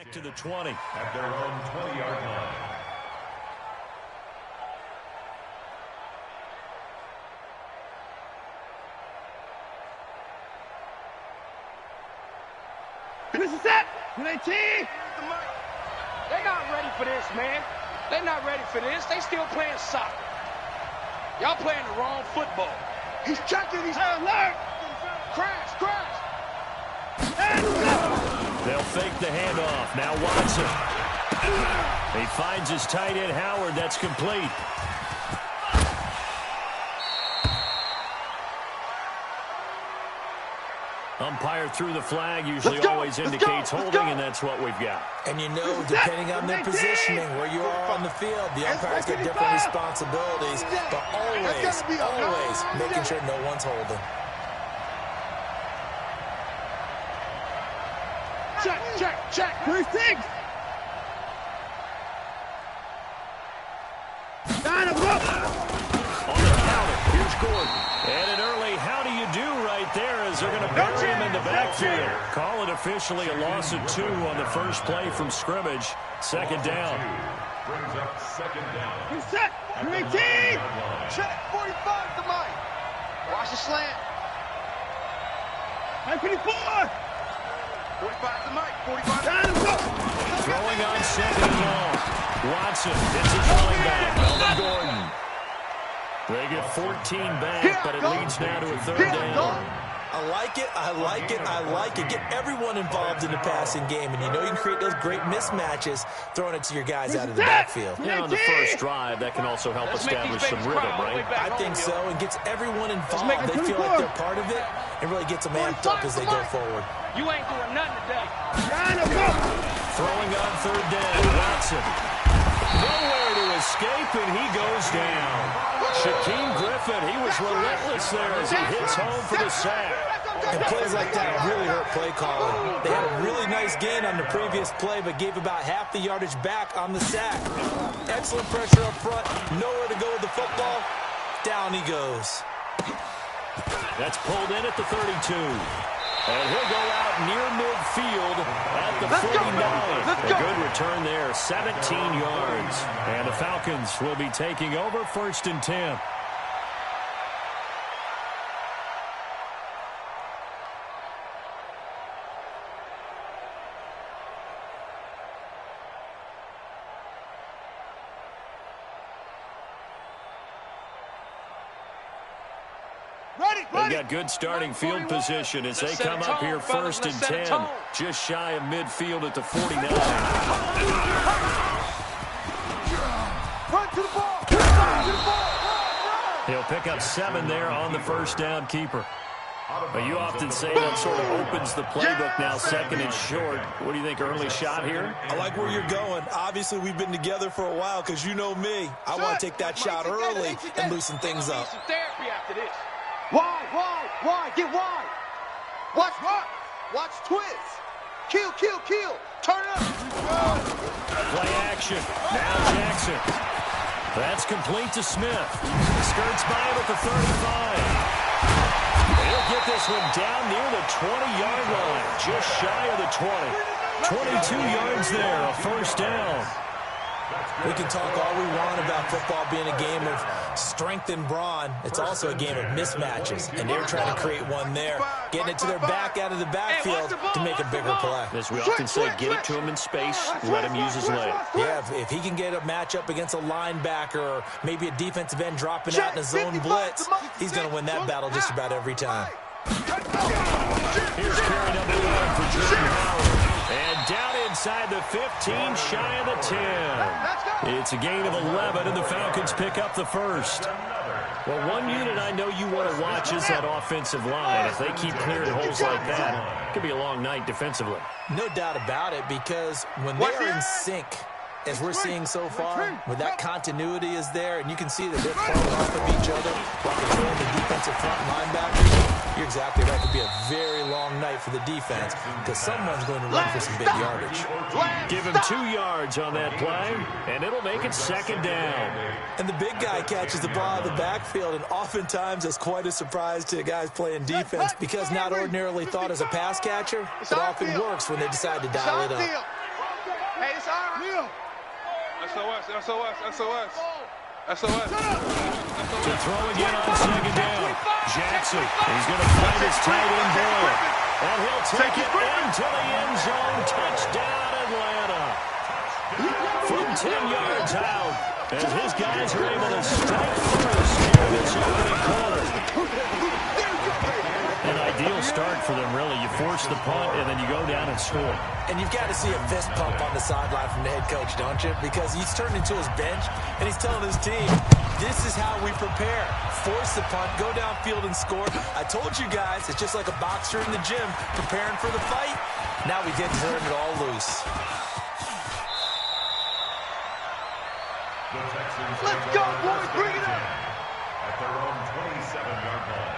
back to the 20. At their own 20-yard line. This is it! They're not ready for this, man. They're not ready for this. They still playing soccer. Y'all playing the wrong football. He's checking, he's alert! Crash, crash! And go! They'll fake the handoff. Now Watson. He finds his tight end Howard. That's complete. Umpire threw the flag, usually always indicates holding, and that's what we've got. And you know, depending on their positioning, where you are on the field, the umpire's got different responsibilities, but always making sure no one's holding. Check. First thing! Down a book! On the counter, here's Gordon. And an early how do you do right there as they're going to bury him in the backfield. Call it officially a loss of 2 on the first play from scrimmage. Second down. Brings up second down. You're set! 19! Check, 45 to Mike. Watch the slant. 54! 45 to Mike, 45 Down a book! Throwing on second and long. Watson hits his running back, Melvin Gordon. They get 14 back, but it leads now to a third down. I like it. Get everyone involved in the passing game, and you know you can create those great mismatches throwing it to your guys out of the backfield. On the first drive, that can also help establish some rhythm, right? I think so, and gets everyone involved. They feel like they're part of it, and really gets them amped up as they go forward. You ain't doing nothing today. Down a book! Throwing on third down, Watson. Nowhere to escape, and he goes down. Shaquem Griffin, he was relentless there as he hits home for the sack. And plays like that really hurt play calling. They had a really nice gain on the previous play, but gave about half the yardage back on the sack. Excellent pressure up front. Nowhere to go with the football. Down he goes. That's pulled in at the 32. And he'll go out near midfield at the 49. A good return there, 17 yards. And the Falcons will be taking over first and 10. They've got good starting field position as they come up here first and 10. Just shy of midfield at the 49. Run to the ball. He'll pick up 7 there on the first down keeper. But you often say that sort of opens the playbook now, second and short. What do you think, early shot here? I like where you're going. Obviously, we've been together for a while because you know me. I want to take that shot early and loosen things up. Some therapy after this. Wide. Get wide. Watch twist. Kill. Turn up. Play action. Now Jackson. That's complete to Smith. Skirts by him at the 35. He'll get this one down near the 20-yard line. Just shy of the 20. 22 yards there, a first down. We can talk all we want about football being a game of strength and brawn. It's also a game of mismatches, and they're trying to create one there, getting it to their back out of the backfield to make a bigger play. As we often say, get it to him in space, let him use his leg. Yeah, if he can get a matchup against a linebacker or maybe a defensive end dropping out in a zone blitz, he's going to win that battle just about every time. Here's carry number 1 for Jordan Howard. And down inside the 15, shy of the 10. It's a gain of 11, and the Falcons pick up the first. Well, one unit I know you want to watch is that offensive line. If they keep clearing holes like that, it could be a long night defensively. No doubt about it, because when they are in sync, as we're seeing so far, when that continuity is there, and you can see that they're playing off of each other while controlling the defensive front linebackers, you're exactly right. It could be a very long night for the defense because someone's going to run for some big yardage. Give him 2 yards on that play, and it'll make it second down. And the big guy catches the ball out of the backfield, and oftentimes it's quite a surprise to guys playing defense because not ordinarily thought as a pass catcher, it often works when they decide to dial it up. Hey, it's all right. SOS, SOS, SOS. SOS. To throw again on second down. Jackson, he's going to find his tight end Boyle. And he'll take it into the end zone. Touchdown, Atlanta. From 10 yards out, as his guys are able to strike first here in this opening quarter. An ideal start for them, really. You force the punt, and then you go down and score. And you've got to see a fist pump on the sideline from the head coach, don't you? Because he's turned into his bench, and he's telling his team, this is how we prepare. Force the punt, go downfield and score. I told you guys, it's just like a boxer in the gym preparing for the fight. Now we get to turn it all loose. Let's go, boys. Bring it up. At their own 27-yard line.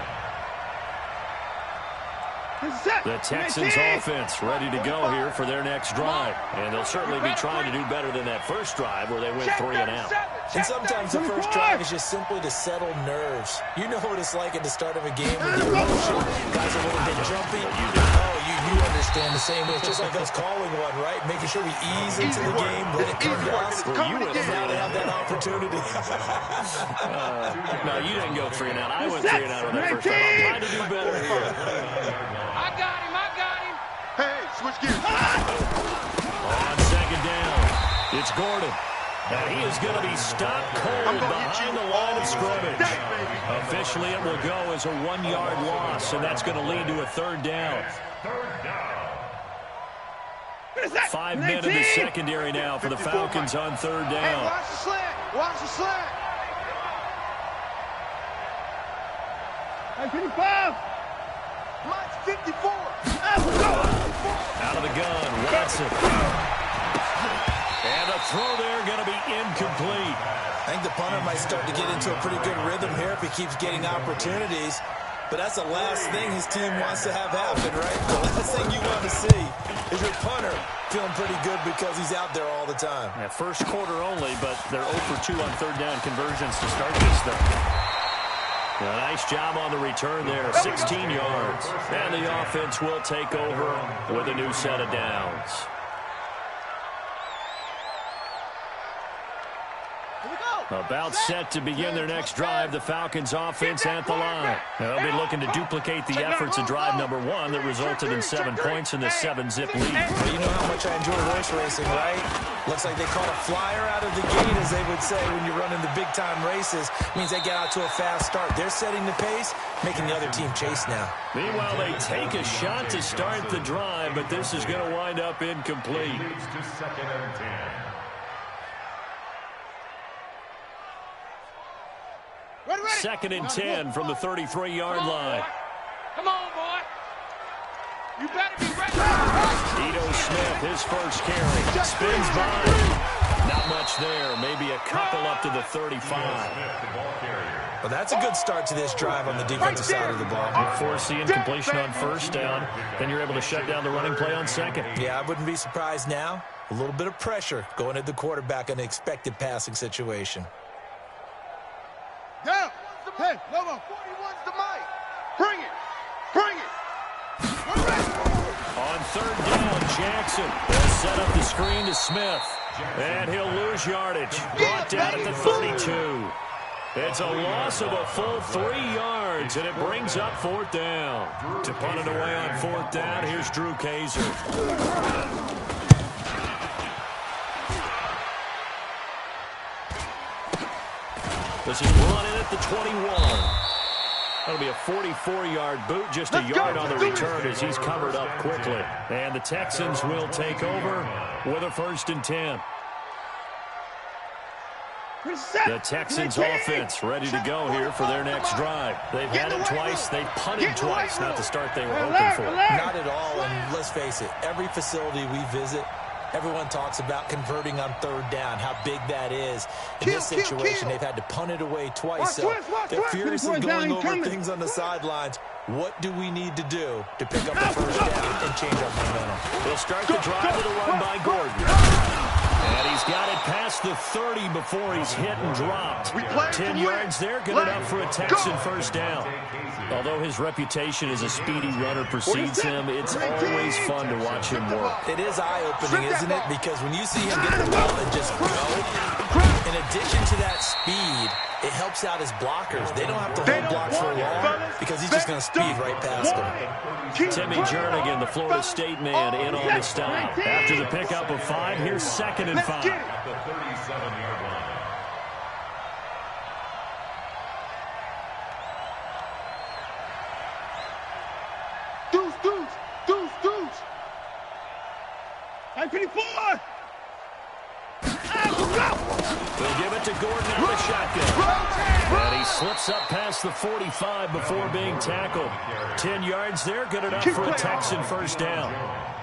The Texans offense ready to go here for their next drive. And they'll certainly be trying to do better than that first drive where they went 3 and out. And sometimes the first drive is just simply to settle nerves. You know what it's like at the start of a game with the emotion. Guys are a little bit jumpy. You understand the same way. It's just like us calling one, right? Making sure we ease into the game, let it come to us. Well, you would now they have that opportunity. No, you didn't go 3 and out. I went 3 and out on that first drive. I'm trying to do better here. I got him. Hey, switch gears. On second down, it's Gordon. And he is going to be stopped cold behind the line of scrimmage. Officially, it will go as a 1-yard loss, and that's going to lead to a 3rd down. 5 men in the secondary now for the Falcons on 3rd down. Hey, watch the slant. Watch the slant. Hey, 55. Mine's 54. Out of the gun, Watson. And the throw there going to be incomplete. I think the punter might start to get into a pretty good rhythm here if he keeps getting opportunities. But that's the last thing his team wants to have happen, right? The last thing you want to see is your punter feeling pretty good because he's out there all the time. Yeah, first quarter only, but they're 0 for 2 on 3rd down conversions to start this thing. A nice job on the return there, 16 yards. And the offense will take over with a new set of downs. About set to begin their next drive, the Falcons offense at the line. They'll be looking to duplicate the efforts of drive number 1 that resulted in 7 points in the 7-zip lead. Well, you know how much I enjoy horse racing, right? Looks like they caught a flyer out of the gate, as they would say when you're running the big-time races. Means they get out to a fast start. They're setting the pace, making the other team chase now. Meanwhile, they take a shot to start the drive, but this is going to wind up incomplete. Moves to 2nd and 10. Ready. 2nd and 10 from the 33-yard line. Come on, boy. You better be ready. Ito Smith, his first carry. Spins by. Not much there. Maybe a couple up to the 35. Well, that's a good start to this drive on the defensive side of the ball. Force the incompletion on 1st down. Then you're able to shut down the running play on 2nd. Yeah, I wouldn't be surprised now. A little bit of pressure going at the quarterback in an expected passing situation. Down. Hey, no more. 41's the mic. Bring it. Bring it. On 3rd down, Jackson will set up the screen to Smith. And he'll lose yardage. Brought down at the 32. It's a loss of a full 3 yards, and it brings up 4th down. To punt it away on 4th down, here's Drew Kaiser. This is run in at the 21. That'll be a 44-yard boot, just a yard on the return as he's covered up quickly. And the Texans will take over with a 1st and 10. The Texans offense ready to go here for their next drive. They've had it twice. They've punted twice. Not the start they were hoping for. Not at all, and let's face it, every facility we visit, everyone talks about converting on 3rd down, how big that is. In this situation, they've had to punt it away twice, so they're furiously going over things on the sidelines. What do we need to do to pick up the 1st down and change our momentum? They'll start the drive with a run by Gordon. And he's got it past the 30 before he's hit and dropped. 10 yards there, good enough for a Texan first down. Although his reputation as a speedy runner precedes him, it's always fun to watch him work. It is eye-opening, isn't it? Because when you see him get the ball and just go, in addition to that speed, it helps out his blockers. They don't have to hold blocks for long because he's just going to speed right past them. Timmy Jernigan, the Florida State man, in on the stop. After the pickup of 5, here's 2nd and 5. At the 37-yard line. Deuce. 954. They'll give it to Gordon out of the shotgun. And he slips up past the 45 before being tackled. 10 yards there, good enough for a Texan first down.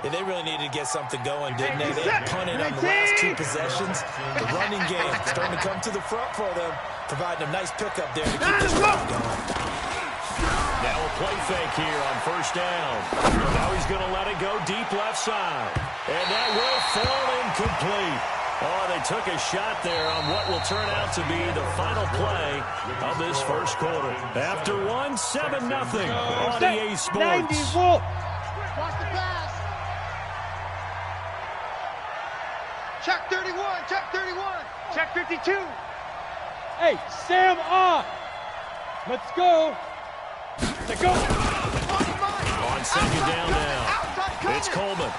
Yeah, they really needed to get something going, didn't they? They had punted on the last 2 possessions. The running game starting to come to the front for them, providing a nice pickup there to keep this drive going. Now a play fake here on first down. Now he's going to let it go deep left side. And that will fall incomplete. Oh, they took a shot there on what will turn out to be the final play of this first quarter. After 1, 7-0 on EA Sports. Watch the pass. Check 31. Check 52. Hey, Sam on. Let's go. Let's go. On second down now, it's Coleman.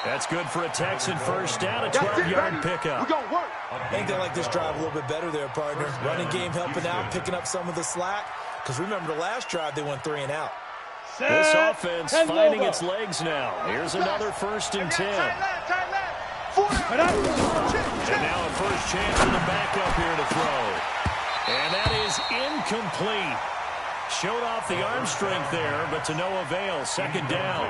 That's good for a Texan first down, a 12-yard pickup. We're gonna work. I think they like this drive a little bit better there, partner. Running game helping out, picking up some of the slack. Because remember, the last drive, they went 3 and out. This offense finding its legs now. Here's another 1st and 10. And now a first chance for the backup here to throw. And that is incomplete. Showed off the arm strength there, but to no avail. 2nd down.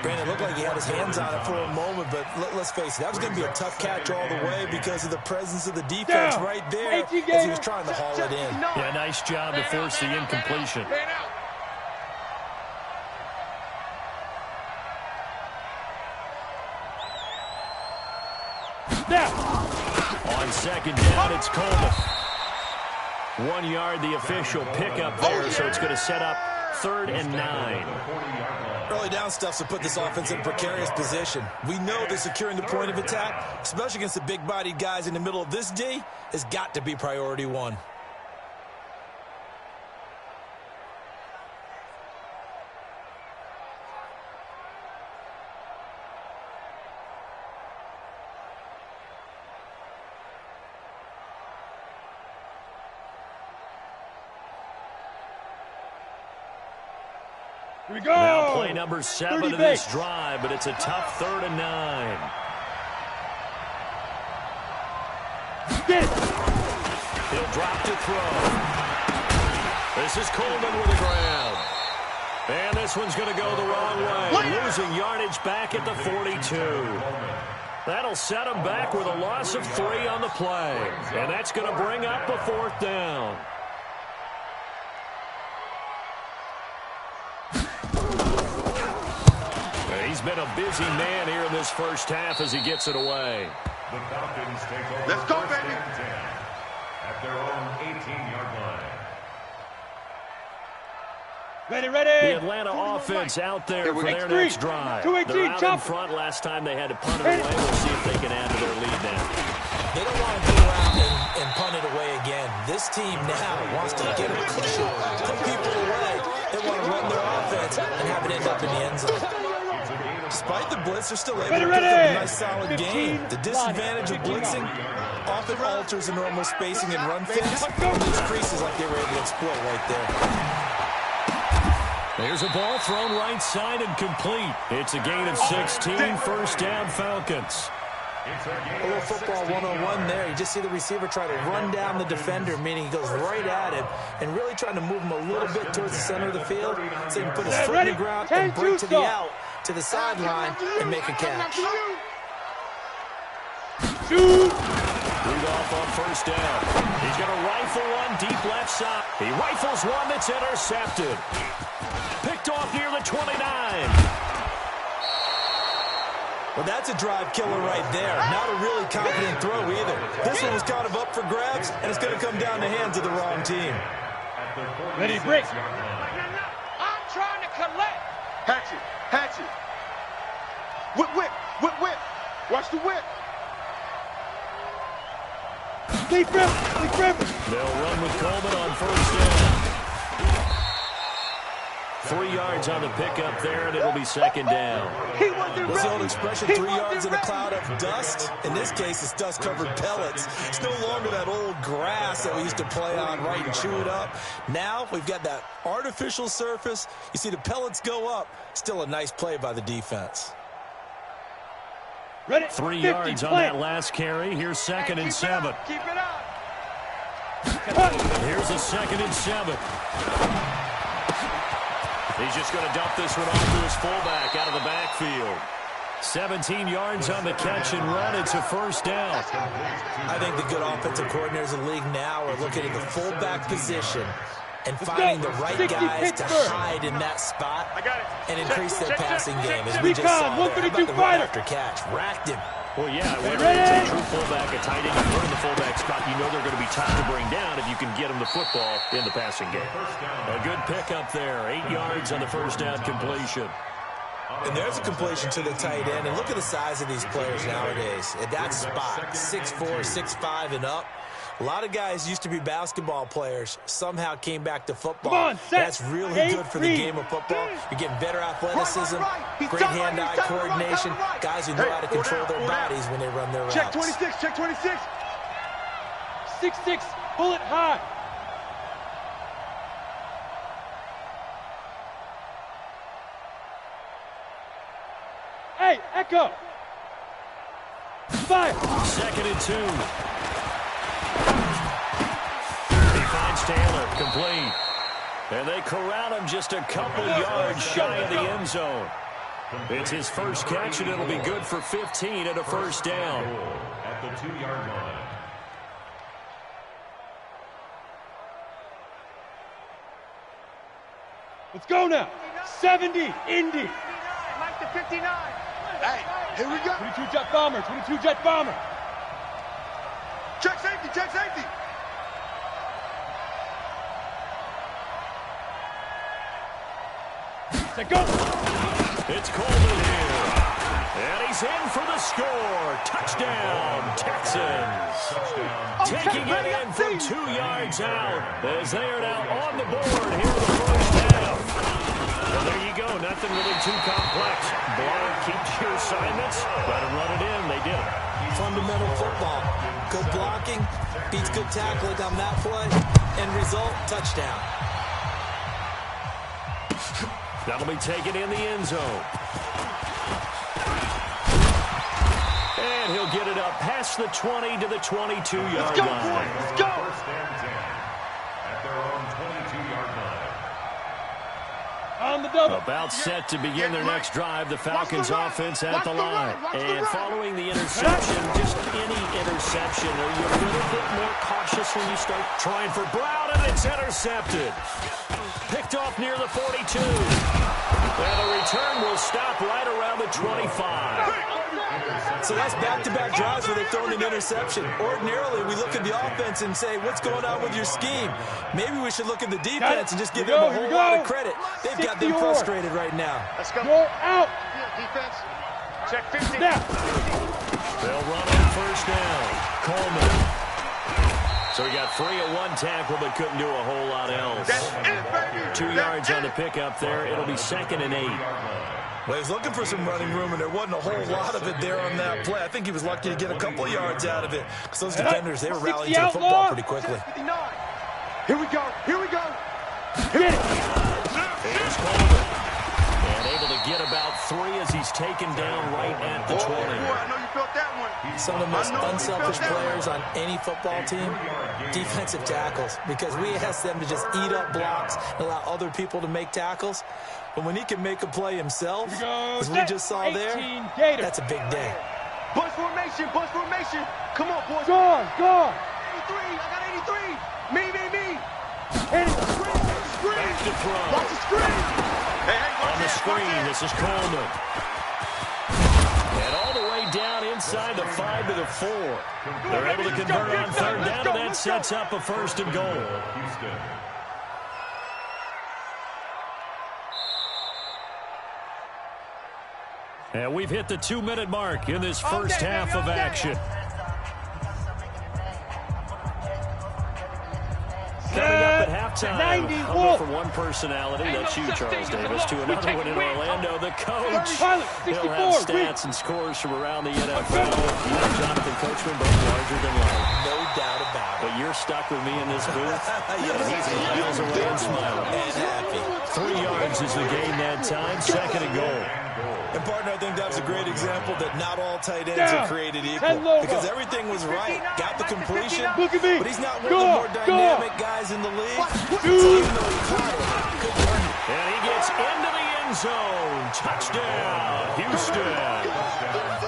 Brandon, it looked like he had his hands on it for a moment, but let's face it, that was going to be a tough catch all the way because of the presence of the defense right there as he was trying to haul it in. Yeah, nice job to force the incompletion. On second down, it's Coleman. 1 yard, the official pickup there, so it's going to set up 3rd and 9. Early down stuff to put this offense in a precarious position. We know that securing the point of attack, especially against the big-bodied guys in the middle of this D, has got to be priority 1. Here we go. Now play number 7 of this drive, but it's a tough 3rd and 9. He'll drop to throw. This is Coleman with the ground. And this one's going to go the wrong way. Losing yardage back at the 42. That'll set him back with a loss of 3 on the play. And that's going to bring up a 4th down. He's been a busy man here in this first half as he gets it away. The Falcons take over. Let's go, baby. At their own 18-yard line. Ready. The Atlanta offense out there for their next drive. They're out in front. Last time they had to punt it away. We'll see if they can add to their lead now. They don't want to go around and punt it away again. This team now wants to get a cushion, put people away. They want to run their offense and have it end up in the end zone. Despite the blitz, they're still able to pick up a nice solid game. The disadvantage of blitzing often alters the normal spacing and run fits, and these creases like they were able to exploit right there. There's a ball thrown right side and complete. It's a gain of 16, first down Falcons. A little football one-on-one there. You just see the receiver try to run down the defender, meaning he goes right at him and really trying to move him a little bit towards the center of the field so he can put his foot in the ground and break to the out, to the sideline, and make a catch. Rudolph on first down. He's going to rifle one deep left side. He rifles one that's intercepted. Picked off near the 29. Well, that's a drive killer right there. Not a really confident throw either. This one was kind of up for grabs, and it's going to come down the hands of the wrong team. Ready, break. I'm trying to collect. Hatchet, hatchet. Whip, whip, whip, whip. Watch the whip. Lead grip, lead grip. They'll run with Coleman on first down. 3 yards on the pickup there, and it'll be second down. What's the old expression, 3 yards in a cloud of dust? In this case, it's dust-covered pellets. It's no longer that old grass that we used to play on, right, and chew it up. Now we've got that artificial surface. You see the pellets go up. Still a nice play by the defense. Ready, 3 50, yards on plant. that last carry. Here's second and 7. Keep it up. Here's a 2nd and 7. He's just going to dump this one off to his fullback out of the backfield. 17 yards on the catch and run. It's a first down. I think the good offensive coordinators in the league now are looking at the fullback position and finding the right guys to hide in that spot and increase their passing game, as we just saw there. How about the run after catch? Racked him. Well, yeah, whether it's a true fullback, a tight end, or in the fullback spot, you know they're going to be tough to bring down if you can get them the football in the passing game. A good pickup there. 8 yards on the first down completion. And there's a completion to the tight end. And look at the size of these players nowadays. At that spot, 6'4", 6'5", and up. A lot of guys used to be basketball players, somehow came back to football. Come on, set. That's really good for the game of football. You're getting better athleticism, great hand-eye coordination, guys who know how to control their bodies when they run their routes. Check 26, check 26. 6'6", pull it high. Hey, Echo. Fire. 2nd and 2. He finds Taylor, complete. And they corral him just a couple yards shy of the end zone. It's his first catch, and it'll be good for 15 and a first down. At the 2-yard line. Let's go now. 70, Indy. Mike to 59. Hey, here we go. 22 jet bomber, 22 jet bomber. Check safety, check safety. Set, go. It's Coleman here. And he's in for the score. Touchdown, Texans. Taking it in from 2 yards out as they are now on the board here in the first half. Well, there you go. Nothing really too complex. Block, keep your assignments. Let them run it in. They did it. Fundamental football. Good blocking, beats good tackling on that play, and result, touchdown. That'll be taken in the end zone. And he'll get it up past the 20 to the 22-yard line. Let's go. First and 10 at their own 22-yard line. On the double. About set to begin their next drive, the Falcons offense at the line. And following the interception, just any interception, are you a little bit more cautious when you start trying for Brown, and it's intercepted. Picked off near the 42. And the return will stop right around the 25. So that's back-to-back drives where they've thrown an interception. Ordinarily, we look at the offense and say, what's going on with your scheme? Maybe we should look at the defense and just give them a whole lot of credit. They've got them frustrated right now. Let's go. You're out. Defense. Check 50. Now. They'll run on first down. Coleman. So he got 3 at one tackle, but couldn't do a whole lot else. 2 yards on the pickup there. It'll be 2nd and 8. Well, he was looking for some running room, and there wasn't a whole lot of it there on that play. I think he was lucky to get a couple yards out of it, because those defenders, they were rallying to the football pretty quickly. Here we go. Here we go. Get it. Here's Coleman. And able to get about 3 as he's taken down right at the 20. Boy, I know you felt that one. Some of the most unselfish players on any football team, defensive tackles, because we ask them to just eat up blocks and allow other people to make tackles. But when he can make a play himself, as we just saw there, that's a big day. Bunch formation, bunch formation. Come on, boys. Gone, gone. 83, I got 83. Me. Hit it. Screen. Back to throw. Watch the screen. Hey, On the screen, this is Coleman. And all the inside the 5 to the 4. They're able to convert on third down, and that sets up a 1st and goal. And we've hit the 2-minute mark in this first half of action. Coming up at halftime, I'll go from one personality, that's you, Charles Davis, to another one in Orlando, the coach. He'll have stats and scores from around the NFL. You and Jonathan Coachman, both larger than life. No doubt about it. But you're stuck with me in this booth. He's miles away and smiling. And happy. 3 yards is the gain that time, 2nd and goal. And, partner, I think that was a great example that not all tight ends are created equal. Because everything was right. Got the completion, but he's not one of the more dynamic guys in the league. So even though he caught it, and he gets into the end zone. Touchdown, Houston.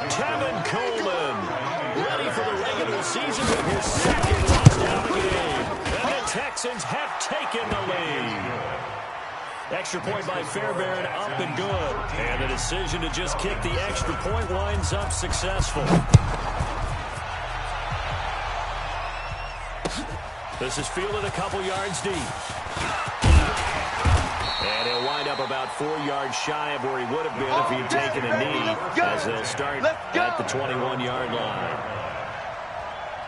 Tevin Coleman, ready for the regular season with his 2nd touchdown of the game. And the Texans have taken the lead. Extra point by Fairbairn, up and good. And the decision to just kick the extra point winds up successful. This is fielded a couple yards deep. And he'll wind up about 4 yards shy of where he would have been if he had taken a knee, as they'll start at the 21-yard line.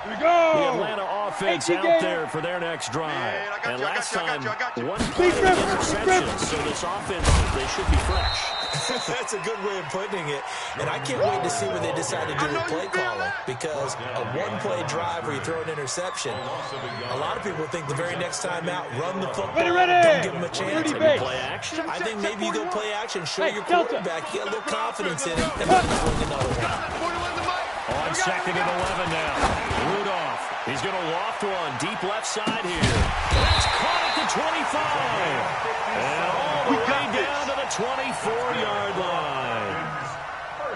Here we The go. Atlanta offense out there for their next drive. And last time, one play interception. So this offense, they should be fresh. That's a good way of putting it. And I can't wait to see what they decide to do with play calling. Because a one-play drive where you throw an interception, a lot of people think the very next time out, run the football, don't give them a chance. Play action? I think maybe you go play action, show your quarterback, you get a little confidence in him, and then you win another one. On 2nd and 11 now. Rudolph. He's going to loft one deep left side here. That's caught at the 25. And all the way down to the 24-yard line.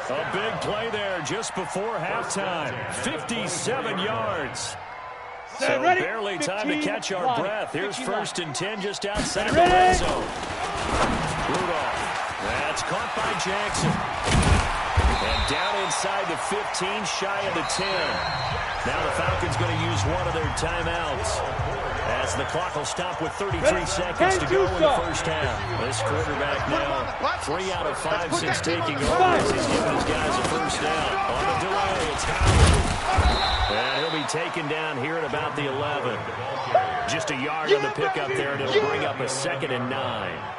A big play there just before halftime. 57 yards. So barely time to catch our breath. Here's 1st and 10 just outside the red zone. Rudolph. That's caught by Jackson. And down inside the 15, shy of the 10. Now the Falcons going to use one of their timeouts, as the clock will stop with 33 seconds to go in the first half. This quarterback now 3 out of 5 since taking over, as he's given his guys a first down. On the delay, it's Howard. And he'll be taken down here at about the 11. Just a yard on the pickup there, and it'll bring up a 2nd and 9.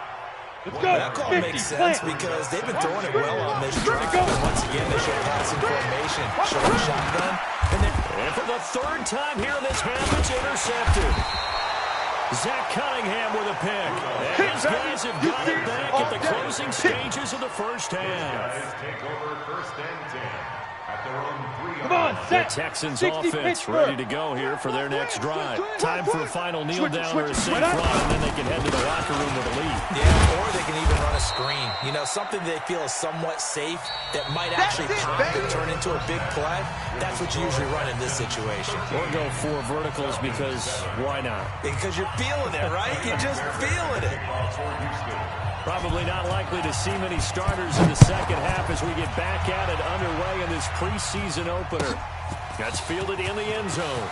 That call makes sense because they've been throwing it well on this drive. Once again, they show passing formation, show the shotgun. And for the 3rd time here in this half, it's intercepted. Zach Cunningham with a pick. And his guys have got it back at the closing stages of the first half. Take over 1st and 10 at their own 3 Come on, The Texans offense ready to go here for their next drive. Time for a final kneel down or a safe run, and then they can head to the locker room with a lead. Yeah, or they can even run a screen. You know, something they feel is somewhat safe that might actually pop and turn into a big play. That's what you usually run in this situation. Or go 4 verticals, because why not? Because you're feeling it, right? You're just feeling it. Probably not likely to see many starters in the second half as we get back at it underway in this preseason opener. That's fielded in the end zone.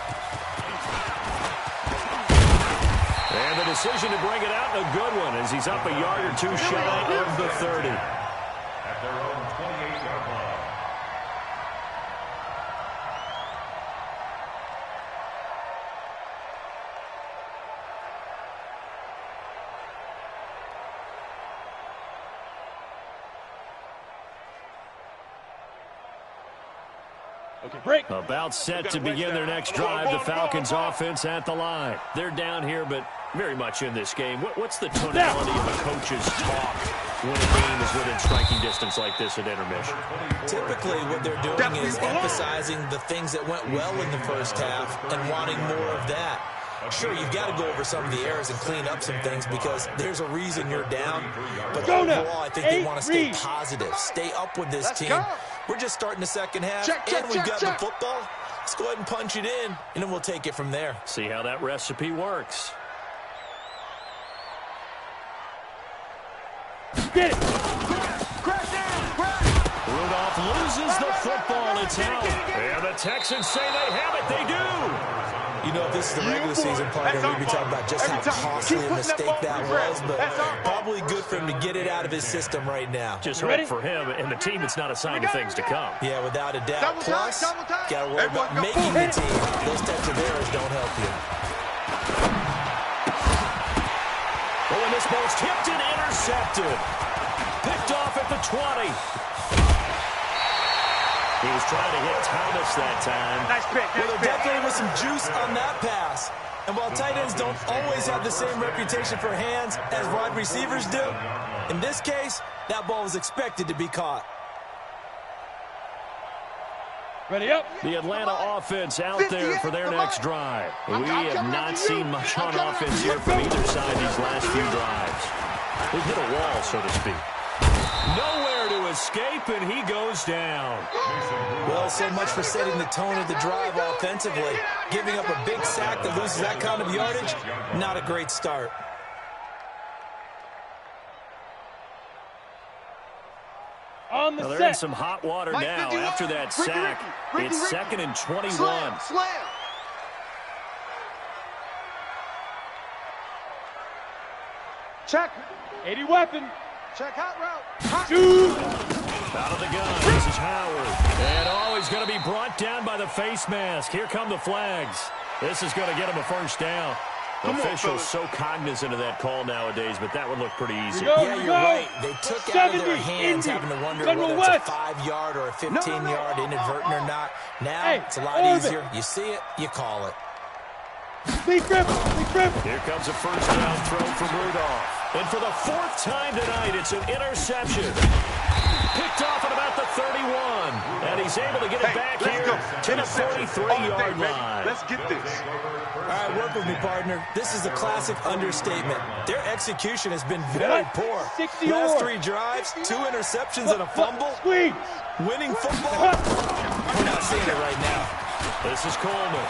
And the decision to bring it out, a good one, as he's up a yard or 2 shy of the 30. at their own 28-yard line. About set to begin their next drive. The Falcons offense at the line. They're down here, but very much in this game. What's the tonality of a coach's talk when a game is within striking distance like this at intermission? Typically, what they're doing is emphasizing the things that went well in the first half and wanting more of that. Sure, you've got to go over some of the errors and clean up some things because there's a reason you're down. But overall, I think they want to stay positive, stay up with this team. We're just starting the second half, and we've got the football. Let's go ahead and punch it in, and then we'll take it from there. See how that recipe works. Get it! Rudolph loses the football. It's it's out. And the Texans say they have it. They do. You know, if this is the regular season partner, we'd be talking about just how costly a mistake that was, but probably good for him to get it out of his system right now. Just hope for him and the team it's not a sign of things to come. Yeah, without a doubt. Plus, got to worry about making the team. Those types of errors don't help you. Oh, and this ball's tipped and intercepted. Picked off at the 20. He was trying to hit Thomas that time. Nice pick. Well, there definitely was some juice on that pass. And while tight ends don't always have the same reputation for hands as wide receivers do, in this case, that ball was expected to be caught. Ready up. The Atlanta offense out there for their next drive. We have not seen much on offense here from either side these last few drives. We've hit a wall, so to speak. Nowhere to escape, and he goes down. Well, so much for setting the tone of the drive offensively. Giving up a big sack that loses that kind of yardage, not a great start. On the Well, they're set. in some hot water now after that sack. It's 2nd and 21. Slam. Check. 80 weapon. Check hot route. Shoot. Out of the gun, this is Howard. And oh, he's going to be brought down by the face mask. Here come the flags. This is going to get him a first down. The officials so cognizant of that call nowadays, but that would look pretty easy. Yeah, you're right. They took out of their hands having to wonder whether it's a 5-yard or a 15-yard inadvertent or not. Now, it's a lot easier. You see it, you call it. Big grip. Here comes a first down throw from Rudolph. And for the 4th time tonight, it's an interception. Picked off at about the 31. And he's able to get it back here to the 43-yard line. Let's get this. All right, work with me, partner. This is a classic understatement. Their execution has been very poor. Last 3 drives, 2 interceptions and a fumble. Squeeze. Winning football? We're not seeing it right now. This is Coleman.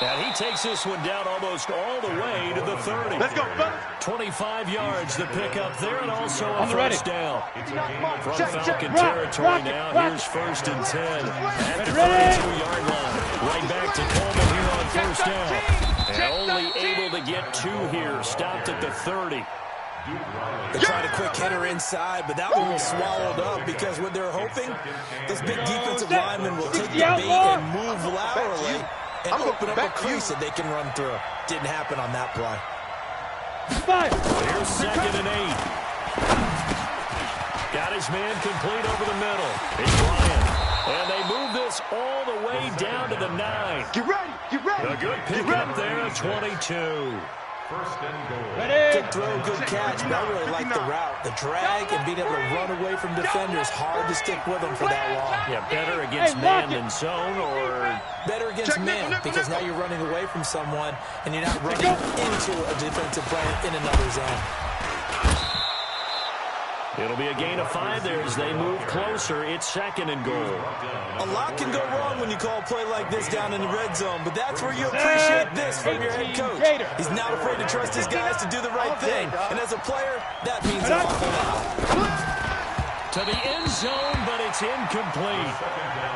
And he takes this one down almost all the way to the 30. Let's go, fellas. 25 yards to pick up there, and also a On the ready. first down. From Falcon Rock, territory rock, now. rock. Here's 1st and 10 at the Ready. 32-yard line. Right back to Coleman here on first down. And only able to get 2 here. Stopped at the 30. They tried a quick hitter inside, but that one was swallowed up because what they're hoping, those big defensive linemen will take the bait and move laterally and open up a crease that they can run through. Didn't happen on that play. 5. Here's 2nd and 8. Got his man complete over the middle. It's Ryan. And they move this all the way down to the 9. Get ready. A good pick up there at 22. First and goal. Ready. Good throw, good catch, but I really like the route. The drag and being able to run away from defenders, hard to stick with them for that long. Yeah, better against man than zone, or Better against man, because now you're running away from someone and you're not running into a defensive player in another zone. it'll be a gain of 5 there as they move closer. It's 2nd and goal. A lot can go wrong when you call a play like this down in the red zone, but that's where you appreciate this from your head coach. He's not afraid to trust his guys to do the right thing, and as a player, that means an awful lot. To the end zone, but it's incomplete.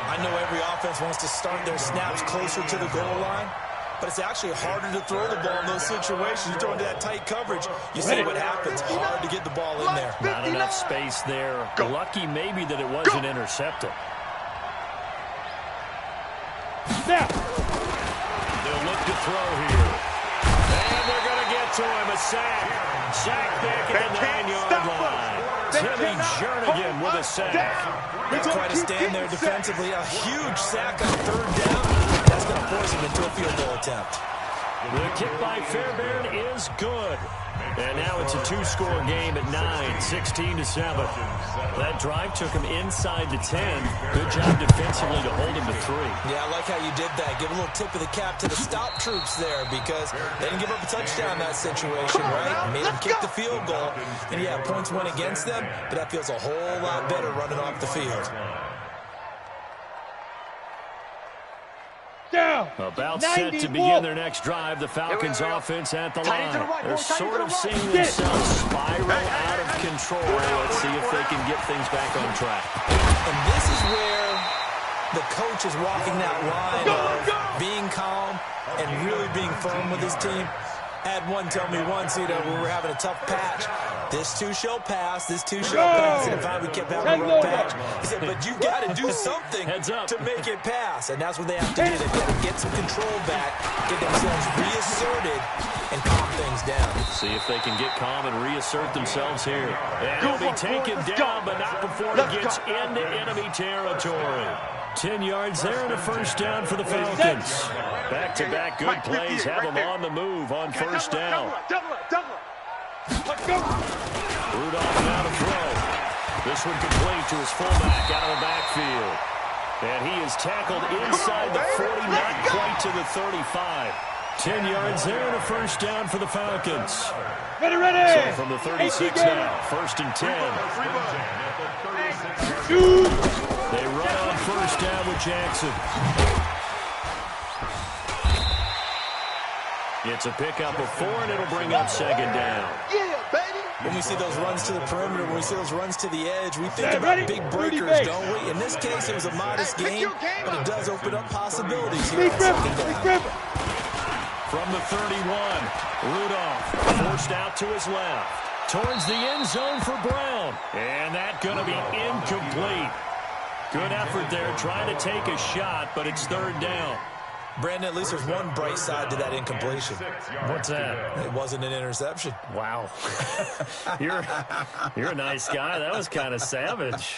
I know every offense wants to start their snaps closer to the goal line, but it's actually harder to throw the ball in those situations. You throw into that tight coverage, you see what happens. Hard to get the ball in there. Not enough space there. Lucky maybe that it wasn't intercepted. Snap. They'll look to throw here. And they're going to get to him. A sack. Sack back at the 9-yard line. Timmy Jernigan with a sack. That's quite a stand there defensively. A huge sack on 3rd down. That's going to force him into a field goal attempt. The kick by Fairbairn is good. And now it's a 2-score game at 9, 16-7. That drive took him inside the 10. Good job defensively to hold him to 3. Yeah, I like how you did that. Give a little tip of the cap to the stop troops there because they didn't give up a touchdown in that situation, right? Made them kick the field goal. And yeah, points went against them, but that feels a whole lot better running off the field. down. About set to begin their next drive. The Falcons offense at the line. They're sort of seeing themselves spiral out of control. Let's see if they can get things back on track. And this is where the coach is walking that line of being calm and really being firm with his team. Had one tell me once, we were having a tough patch. This too shall pass. This too shall pass. And finally we kept having a rough patch. He said, but you got to do something to make it pass. And that's what they have to do. They've got to get some control back, get themselves reasserted, and calm things down. See if they can get calm and reassert themselves here. And he'll be taken down, but not before he gets into enemy territory. 10 yards there and a first down for the Falcons. Back-to-back good plays have them on the move on first down. Rudolph now to throw. This one complete to his fullback out of the backfield. And he is tackled inside the 40, not quite to the 35. 10 yards there and a first down for the Falcons. Ready. So from the 36 now, first and 10. They run on first down with Jackson. It's a pickup of 4, and it'll bring up second down. Yeah, baby. When we see those runs to the perimeter, when we see those runs to the edge, we think about big breakers, don't we? In this case, it was a modest gain, but it does open up possibilities here on second down. From the 31, Rudolph forced out to his left. Towards the end zone for Brown. And that's going to be incomplete. Good effort there, trying to take a shot, but it's third down. Brandon, at least there's one bright side to that incompletion. What's that? It wasn't an interception. Wow. You're a nice guy. That was kind of savage.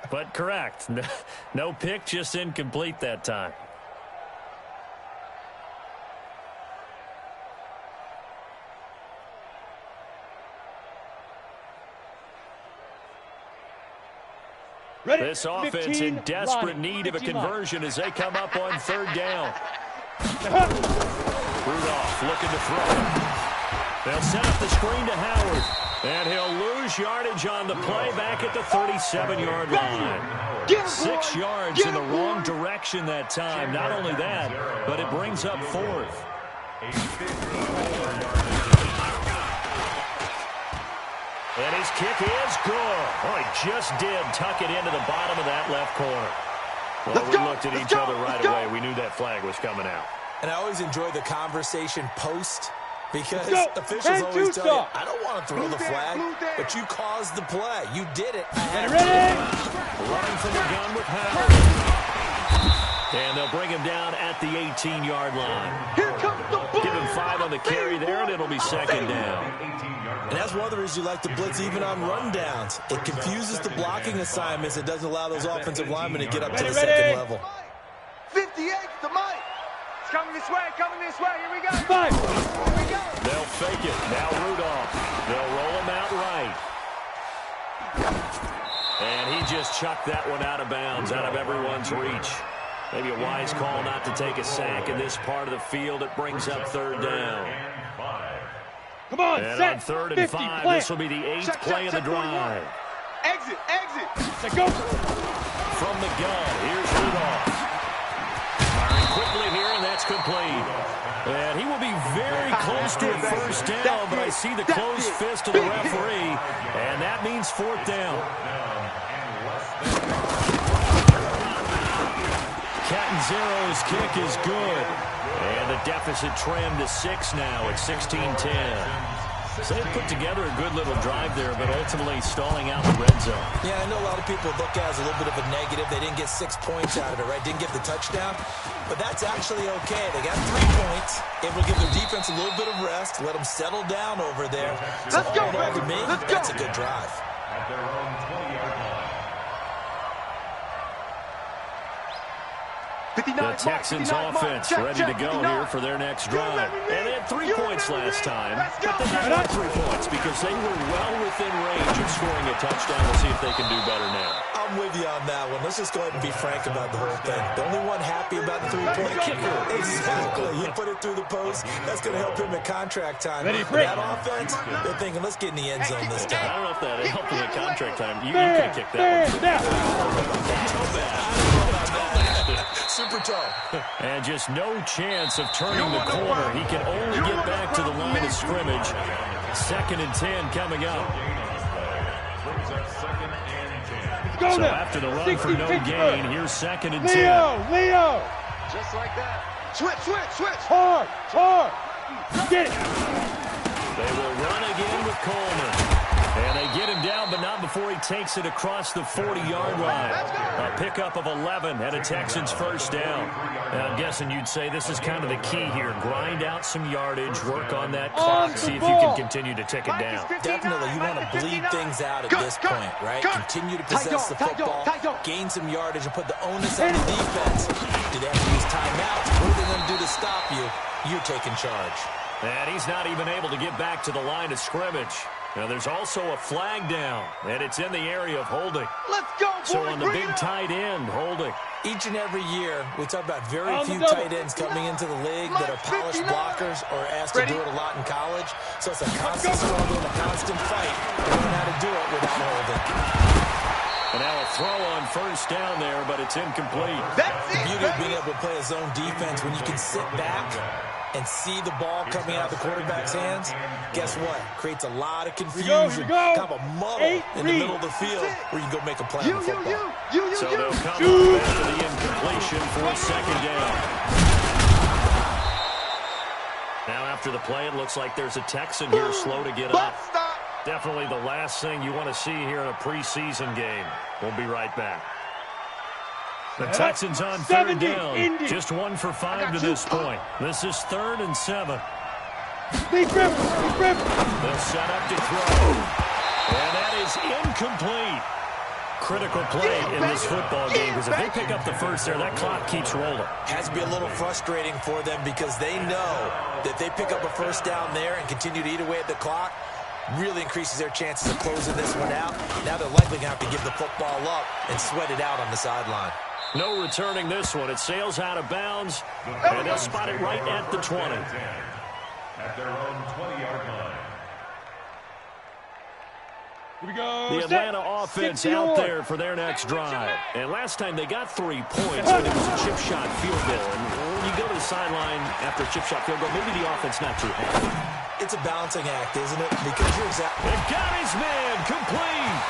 But correct. No pick, just incomplete that time. This offense in desperate need of a conversion as they come up on third down. Rudolph looking to throw. They'll set up the screen to Howard. And he'll lose yardage on the play back at the 37-yard line. 6 yards in the wrong direction that time. Not only that, but it brings up fourth. And his kick is good. Oh, he just did tuck it into the bottom of that left corner. Well, we looked at each other right away. We knew that flag was coming out. And I always enjoy the conversation post because officials always tell you, I don't want to throw the flag, but you caused the play. You did it. Running from the gun with Howard. And they'll bring him down at the 18-yard line. Give him 5 on the carry there, and it'll be second down. And that's one of the reasons you like to blitz even on rundowns. It confuses the blocking assignments. It doesn't allow those offensive linemen to get up to the second level. 58 to Mike. It's coming this way, Here we go. Here we go. They'll fake it. Now Rudolph. They'll roll him out right. And he just chucked that one out of bounds, out of everyone's reach. Maybe a wise call not to take a sack in this part of the field. It brings up third down. Come on, and set. On 3rd and 5, this will be the 8th play of the drive. Exit. Let's go. From the gun, here's Rudolph. Firing quickly here, and that's complete. And he will be very close to a first down, but I see the closed fist of the referee, and that means 4th down. Catanzaro's kick is good. And the deficit trimmed to 6 now at 16-10. So they put together a good little drive there, but ultimately stalling out the red zone. Yeah, I know a lot of people look at it as a little bit of a negative. They didn't get 6 points out of it, right? Didn't get the touchdown. But that's actually okay. They got 3 points. It will give their defense a little bit of rest, let them settle down over there. So Let's go, all to me, Let's that's go. a good drive. At their own 20-yard line. The Texans offense ready to go here for their next drive. And they had 3 points last time, but they got not 3 points because they were well within range of scoring a touchdown. We'll see if they can do better now. I'm with you on that one. Let's just go ahead and be frank about the whole thing. The only one happy about the 3-point kicker. Exactly. You put it through the post. That's going to help him at contract time. That offense, they're thinking, let's get in the end zone this time. I don't know if that helped him at contract time. You could kick that one. Super Super toe. And just no chance of turning the corner. He can only get back to the line of scrimmage. 2nd and 10 coming up. So after the run for no gain, here's 2nd and 10. Leo! Just like that. Switch. Hard! Get it! They will run again with Coleman. And they get him down, but not before he takes it across the 40-yard line. A pickup of 11 and a Texans first down. Now, I'm guessing you'd say this is kind of the key here. Grind out some yardage, work on that clock, see if you can continue to tick it down. Definitely, you want to bleed things out at this point, right? Continue to possess the football, gain some yardage, and put the onus on the defense. Do they have to use timeouts? What are they going to do to stop you? You're taking charge. And he's not even able to get back to the line of scrimmage. Now, there's also a flag down, and it's in the area of holding. Let's go, boys. So on the big tight end, holding. Each and every year, we talk about very few tight ends coming into the league that are polished blockers or asked to do it a lot in college. So it's a constant struggle and a constant fight to learn how to do it without holding. And now a throw on first down there, but it's incomplete. The beauty of being able to play a zone defense when you can sit back and see the ball coming out of the quarterback's hands, guess what? Creates a lot of confusion, kind of a muddle in the middle of the field where you can go make a play on the football. So they'll come up after the incompletion for a 2nd down. Now after the play, it looks like there's a Texan here slow to get up. Definitely the last thing you want to see here in a preseason game. We'll be right back. The Texans on 3rd down. Just 1 for 5 to this point. This is 3rd and 7. They'll They'll set up to throw. And that is incomplete. Critical play in this football game, because if they pick up the first there, that clock keeps rolling. Has to be a little frustrating for them because they know that they pick up a first down there and continue to eat away at the clock, really increases their chances of closing this one out. Now they're likely going to have to give the football up and sweat it out on the sideline. No returning this one. It sails out of bounds, and they'll spot it right at the 20. At their own 20-yard line. Here we go. The Atlanta offense out there for their next drive. And last time they got 3 points, but it was a chip shot field goal. And when you go to the sideline after a chip shot field goal, maybe the offense not too happy. It's a balancing act, isn't it? Because you're exactly... They've got his man complete.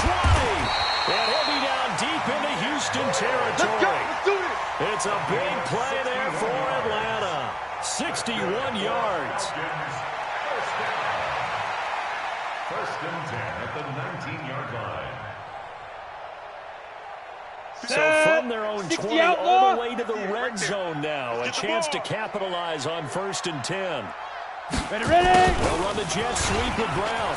20. And he'll be down deep into Houston territory. Let's do this. It's a big play there for Atlanta. 61 yards. First and 10 at the 19-yard line. So from their own 20 all the way to the red zone now. A chance to capitalize on 1st and 10. Ready? They'll run the jet sweep with Brown.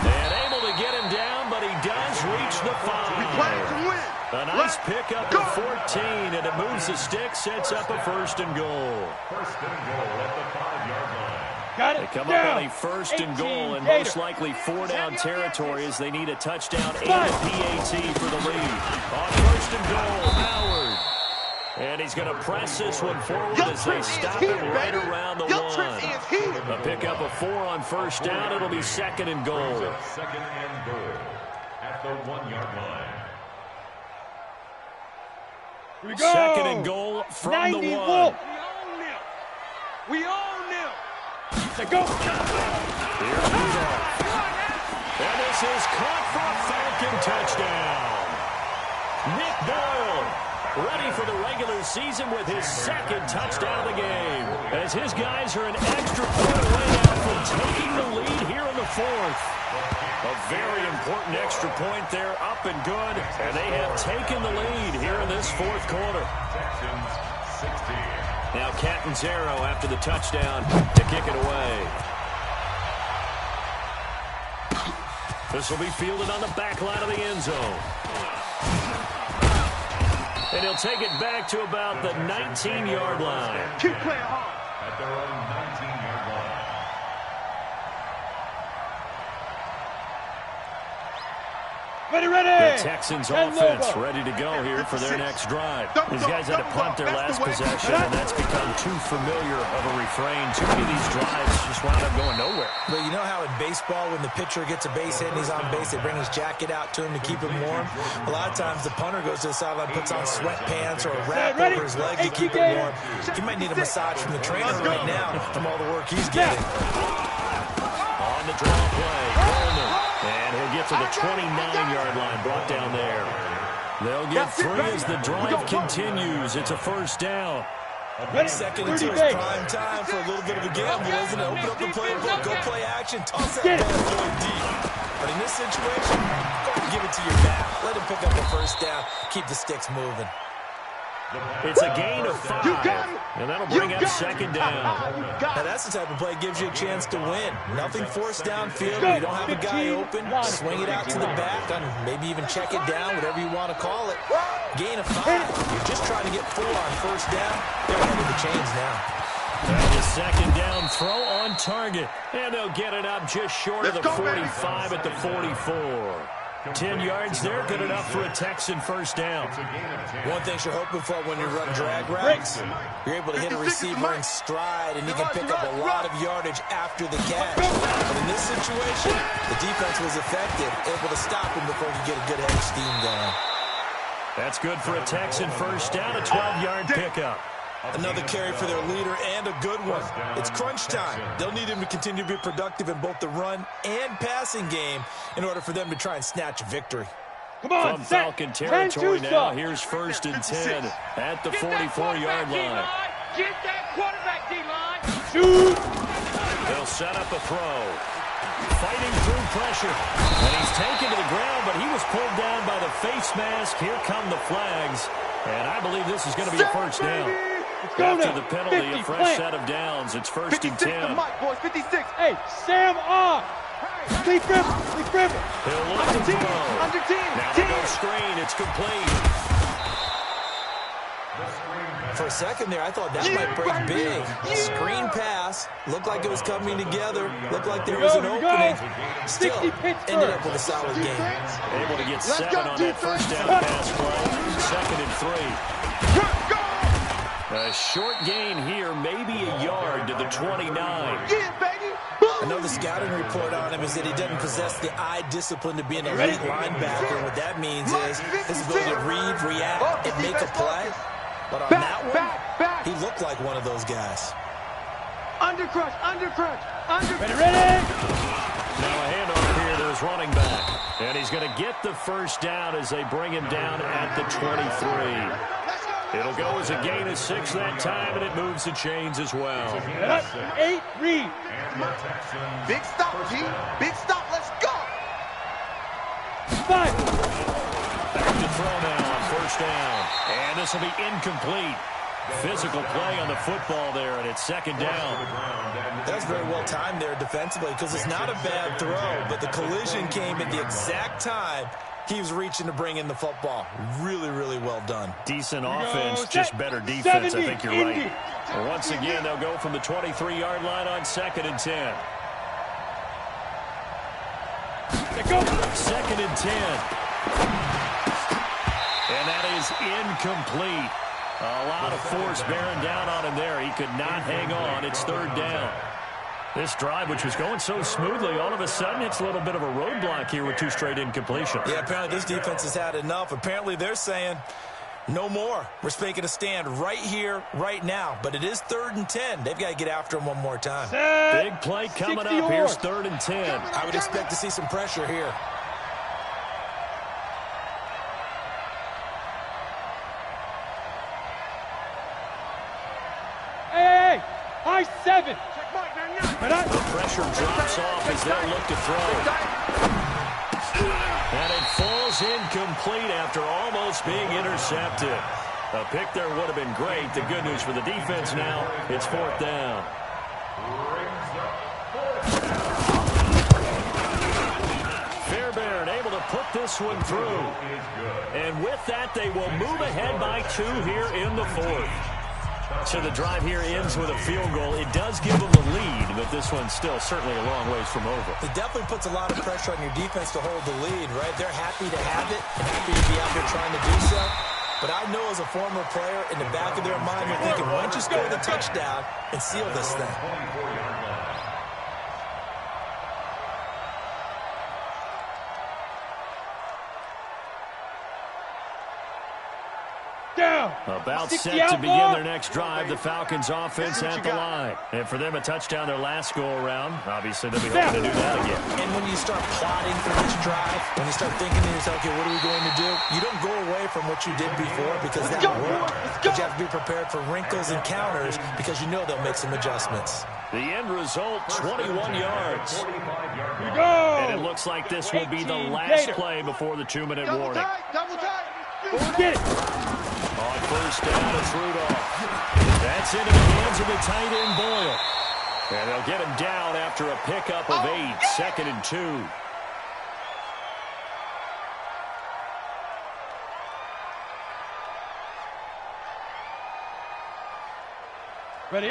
And able to get him down, but he does reach the 5. We play to win. A nice pickup of 14, and it moves the stick, sets up a 1st and goal. First and goal at the 5-yard line. Got it. They come up on a 1st and goal, and most likely 4-down territory as they need a touchdown and a PAT for the lead. On 1st and goal, Howard. And he's going to press this one forward as they stop it right around the 1. A pickup of 4 on 1st down. It'll be 2nd and goal. 2nd and goal at the 1-yard line. Here we go. 2nd and goal from the 1. We own them. Let's go. Here's Rudolph. And this is caught for a Falcon touchdown. Nick Boyle ready for the regular season with his 2nd touchdown of the game, as his guys are an extra point away now from taking the lead here in the 4th. A very important extra point there, up and good, and they have taken the lead here in this 4th quarter. Texans 16. Now Catanzaro after the touchdown to kick it away. This will be fielded on the back line of the end zone. And he'll take it back to about the 19-yard line. Keep playing hard. At their own 19-yard line. The Texans offense ready to go here for their next drive. These guys had to punt their last possession, and that's become too familiar of a refrain. Too many of these drives just wound up going nowhere. But you know how in baseball, when the pitcher gets a base hit and he's on base, they bring his jacket out to him to keep him warm? A lot of times the punter goes to the sideline, puts on sweatpants or a wrap over his leg to keep him warm. He might need a massage from the trainer right now from all the work he's getting. On the draw play, Coleman. And he'll get to the 29-yard line, brought down there. They'll get 3 as the drive continues. It's a first down. Second and 2 is prime time for a little bit of a gamble, isn't it? Open up the playbook, go play action, toss that ball going deep. But in this situation, go ahead and give it to your back. Let him pick up the first down, keep the sticks moving. It's a gain of 5, and that'll bring up second down. Now that's the type of play that gives you a chance to win. Nothing forced downfield. You don't have a guy open. Swing it out to the back, and maybe even check it down, whatever you want to call it. Gain of 5. You're just trying to get 4 on first down. They're ahead of the chains now. And the second down throw on target. And they'll get it up just short of the 45 at the 44. 10 yards there, good enough for a Texan first down. One thing you're hoping for when you run drag routes, you're able to hit a receiver in stride, and you can pick up a lot of yardage after the catch. But in this situation, the defense was effective, able to stop him before he could get a good head of steam going. That's good for a Texan first down, a 12-yard pickup. Another carry for their leader, and a good one. It's crunch time. They'll need him to continue to be productive in both the run and passing game in order for them to try and snatch a victory. Come on, from Falcon territory now, here's first and 10 at the 44-yard line. Get that quarterback, D-line. Shoot. They'll set up a throw. Fighting through pressure. And he's taken to the ground, but he was pulled down by the face mask. Here come the flags. And I believe this is going to be a first down. After the penalty, a fresh set of downs. It's first and 10. Mike, boys, 56. Hey, Sam on. Lee Griffin. He'll look to throw. Under 10. Now they go screen. It's complete. For a second there, I thought that might break big. Screen pass. Looked like it was coming together. Looked like there was an opening. Still, ended up with a solid game. Able to get 7 on that first down pass play. Second and 3. A short gain here, maybe a yard to the 29. Another scouting report on him is that he doesn't possess the eye discipline to be an elite linebacker. What that means is his ability to read, react, and make a play. But on that one, he looked like one of those guys. Under crunch. Ready. Now a handoff here to his running back. And he's going to get the first down as they bring him down at the 23. It'll go as a gain of 6 that time, and it moves the chains as well. 8, read. Big stop, G. Big stop. Let's go. 5. Back to throw now on first down. And this will be incomplete. Physical play on the football there, and it's second down. That's very well timed there defensively, because it's not a bad throw, but the collision came at the exact time he was reaching to bring in the football. Really, really well done. Decent offense, just better defense. I think you're right. And once again, they'll go from the 23-yard line on second and 10. Second and 10. And that is incomplete. A lot of force bearing down on him there. He could not hang on. It's third down. This drive, which was going so smoothly, all of a sudden it's a little bit of a roadblock here with 2 straight incompletions. Yeah, apparently this defense has had enough. Apparently they're saying no more. We're making a stand right here, right now. But it is third and 10. They've got to get after him one more time. Big play coming up. Here's third and 10. I would expect to see some pressure here. Hey, high 7. The pressure drops off as they look to throw. And it falls incomplete after almost being intercepted. A pick there would have been great. The good news for the defense now, it's fourth down. Fairbairn able to put this one through. And with that, they will move ahead by 2 here in the fourth. So the drive here ends with a field goal. It does give them the lead, but this one's still certainly a long ways from over. It definitely puts a lot of pressure on your defense to hold the lead, right? They're happy to have it and happy to be out there trying to do so. But I know as a former player, in the back of their mind, they're thinking, why don't you score the touchdown and seal this thing? About set to begin their next drive, the Falcons offense at the line. And for them, a touchdown their last go-around. Obviously, they'll be hoping to do that again. And when you start plotting for this drive, when you start thinking to yourself, okay, what are we going to do? You don't go away from what you did before because that worked. But you have to be prepared for wrinkles and counters because you know they'll make some adjustments. The end result, 21 yards. And it looks like this will be the last play before the 2-minute warning. Get it. On first down, it's Rudolph. That's into the hands of the tight end, Boyle. And they'll get him down after a pickup of 8, 2nd and 2.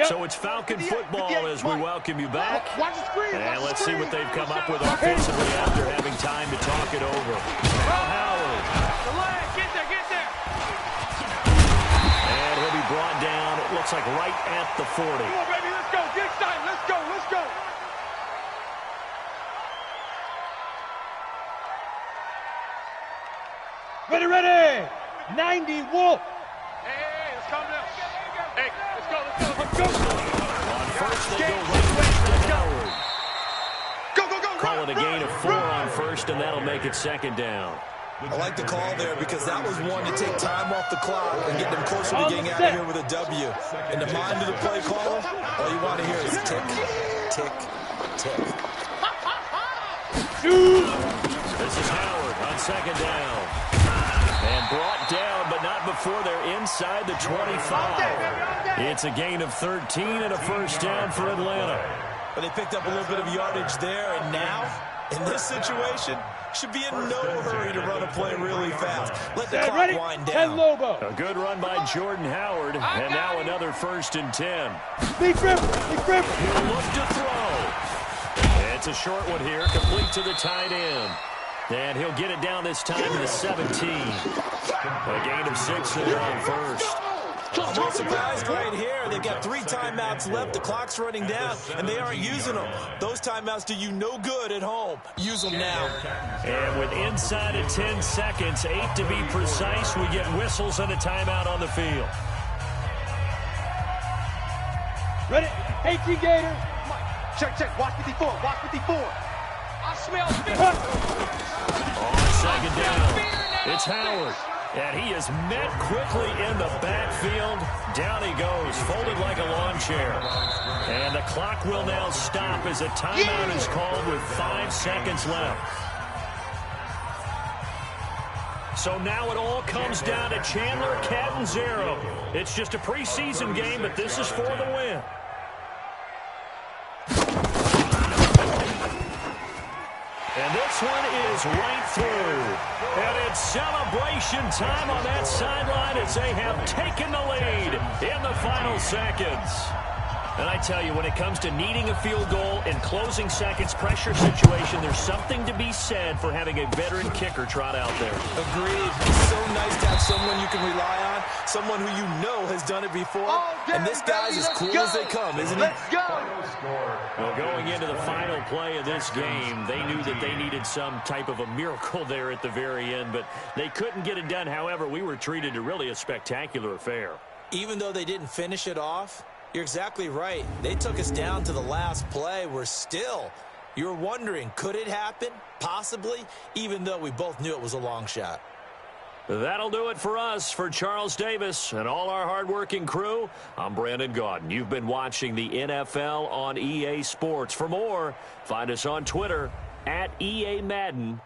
So it's Falcon football as we welcome you back. And let's see what they've come up with offensively after having time to talk it over. Now Howard. And he'll be brought down, it looks like right at the 40. Come on, baby, let's go. Get excited. Let's go. Let's go. Ready. 90 Wolf. Hey, let's calm down. Hey, let's go. On first, they go right to Howard. Go. Call it a gain of 4 on first, and that'll make it 2nd down. I like the call there because that was one to take time off the clock and get them closer to getting out of here with a W. In the mind of the play caller, all you want to hear is tick, tick, tick. This is Howard on 2nd down. And brought down, but not before they're inside the 25. It's a gain of 13 and a first down for Atlanta. But they picked up a little bit of yardage there, and now, in this situation, should be in no hurry to run a play really fast. Let the clock wind down. A good run by Jordan Howard, and now another 1st and 10. Big grip. He'll look to throw. It's a short one here, complete to the tight end. And he'll get it down this time to the 17. A gain of 6 there on first. No surprise right here. They've got 3 timeouts left. The clock's running down, and they aren't using them. Those timeouts do you no good at home. Use them now. And with inside of 10 seconds, 8 to be precise, we get whistles and a timeout on the field. Ready. 18 Gators. Check. Watch 54. I smell fear. On 2nd down, it's Howard. And he is met quickly in the backfield. Down he goes, folded like a lawn chair. And the clock will now stop as a timeout is called with 5 seconds left. So now it all comes down to Chandler Catanzaro. It's just a preseason game, but this is for the win. And this one is right through. And it's celebration time on that sideline as they have taken the lead in the final seconds. And I tell you, when it comes to needing a field goal in closing seconds pressure situation, there's something to be said for having a veteran kicker trot out there. Agreed. It's so nice to have someone you can rely on, someone who you know has done it before. And this guy's as cool as they come, isn't he? Let's go. Well, going into the final play of this game, they knew that they needed some type of a miracle there at the very end, but they couldn't get it done. However, we were treated to really a spectacular affair. Even though they didn't finish it off, you're exactly right. They took us down to the last play. We're still, you're wondering, could it happen? Possibly, even though we both knew it was a long shot. That'll do it for us. For Charles Davis and all our hardworking crew, I'm Brandon Gaudin. You've been watching the NFL on EA Sports. For more, find us on Twitter @EA Madden.